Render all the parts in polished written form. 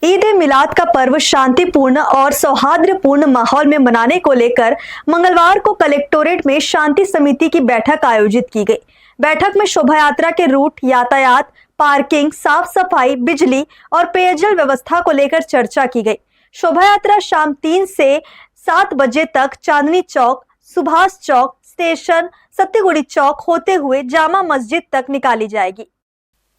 ईद ए मिलाद का पर्व शांतिपूर्ण और सौहार्दपूर्ण माहौल में मनाने को लेकर मंगलवार को कलेक्टोरेट में शांति समिति की बैठक आयोजित की गई। बैठक में शोभा यात्रा के रूट, यातायात, पार्किंग, साफ सफाई, बिजली और पेयजल व्यवस्था को लेकर चर्चा की गई। शोभा यात्रा शाम 3 से 7 बजे तक चांदनी चौक, सुभाष चौक, स्टेशन, सत्तीगुड़ी चौक होते हुए जामा मस्जिद तक निकाली जाएगी।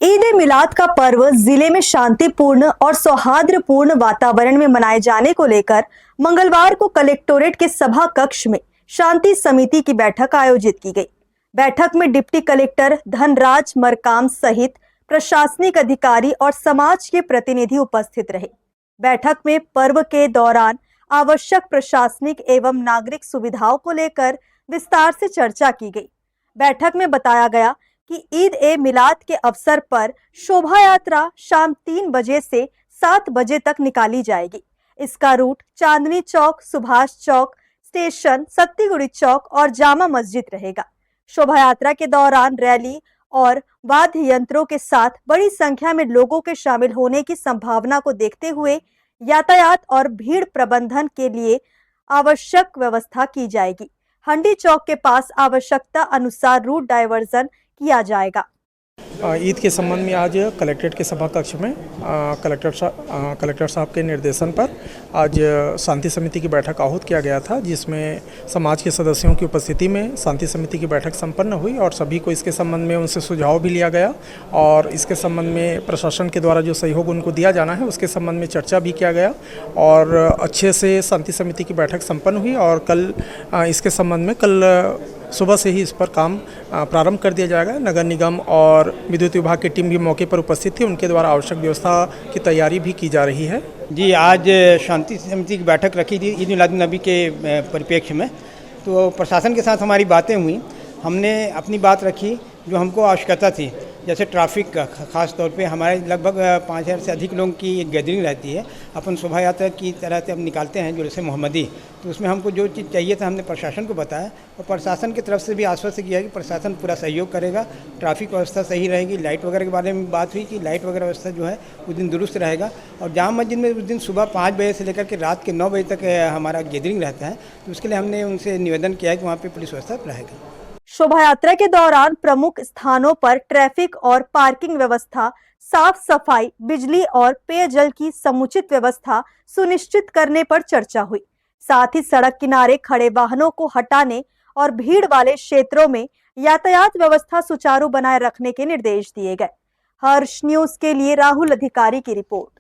ईद ए मिलाद का पर्व जिले में शांतिपूर्ण और सौहार्दपूर्ण वातावरण में मनाए जाने को लेकर मंगलवार को कलेक्टोरेट के सभा कक्ष में शांति समिति की बैठक आयोजित की गई। बैठक में डिप्टी कलेक्टर धनराज मरकाम सहित प्रशासनिक अधिकारी और समाज के प्रतिनिधि उपस्थित रहे। बैठक में पर्व के दौरान आवश्यक प्रशासनिक एवं नागरिक सुविधाओं को लेकर विस्तार से चर्चा की गई। बैठक में बताया गया कि ईद ए मिलाद के अवसर पर शोभा यात्रा शाम 3 बजे से 7 बजे तक निकाली जाएगी। इसका रूट चांदनी चौक, सुभाष चौक, स्टेशन, सत्तीगुड़ी चौक और जामा मस्जिद रहेगा। शोभा यात्रा के दौरान रैली और वाद्य यंत्रों के साथ बड़ी संख्या में लोगों के शामिल होने की संभावना को देखते हुए यातायात और भीड़ प्रबंधन के लिए आवश्यक व्यवस्था की जाएगी। हंडी चौक के पास आवश्यकता अनुसार रूट डायवर्जन किया जाएगा। ईद के संबंध में आज कलेक्ट्रेट के सभा कक्ष में कलेक्टर साहब के निर्देशन पर आज शांति समिति की बैठक आहूत किया गया था, जिसमें समाज के सदस्यों की उपस्थिति में शांति समिति की बैठक संपन्न हुई और सभी को इसके संबंध में उनसे सुझाव भी लिया गया और इसके संबंध में प्रशासन के द्वारा जो सहयोग उनको दिया जाना है उसके संबंध में चर्चा भी किया गया और अच्छे से शांति समिति की बैठक संपन्न हुई और कल इसके संबंध में कल सुबह से ही इस पर काम प्रारंभ कर दिया जाएगा। नगर निगम और विद्युत विभाग की टीम भी मौके पर उपस्थित थी, उनके द्वारा आवश्यक व्यवस्था की तैयारी भी की जा रही है। जी, आज शांति समिति की बैठक रखी थी ईद मिलाद नबी के परिप्रेक्ष्य में, तो प्रशासन के साथ हमारी बातें हुई। हमने अपनी बात रखी जो हमको आवश्यकता थी, जैसे ट्रैफिक का खास तौर पे हमारे लगभग 5000 से अधिक लोगों की एक गैदरिंग रहती है। अपन शोभा यात्रा की तरह से हम निकालते हैं जुलूस मोहम्मदी, तो उसमें हमको जो चीज़ चाहिए था हमने प्रशासन को बताया और प्रशासन की तरफ से भी आश्वस्त किया कि प्रशासन पूरा सहयोग करेगा, ट्रैफिक व्यवस्था सही रहेगी। लाइट वगैरह के बारे में बात हुई कि लाइट वगैरह व्यवस्था जो है उस दिन दुरुस्त रहेगा और जामा मस्जिद में उस दिन सुबह 5 बजे से लेकर के रात के 9 बजे तक हमारा गैदरिंग रहता है, तो उसके लिए हमने उनसे निवेदन किया है कि वहाँ पर पुलिस व्यवस्था रहेगी। शोभा यात्रा के दौरान प्रमुख स्थानों पर ट्रैफिक और पार्किंग व्यवस्था, साफ सफाई, बिजली और पेयजल की समुचित व्यवस्था सुनिश्चित करने पर चर्चा हुई। साथ ही सड़क किनारे खड़े वाहनों को हटाने और भीड़ वाले क्षेत्रों में यातायात व्यवस्था सुचारू बनाए रखने के निर्देश दिए गए। हर्ष न्यूज के लिए राहुल अधिकारी की रिपोर्ट।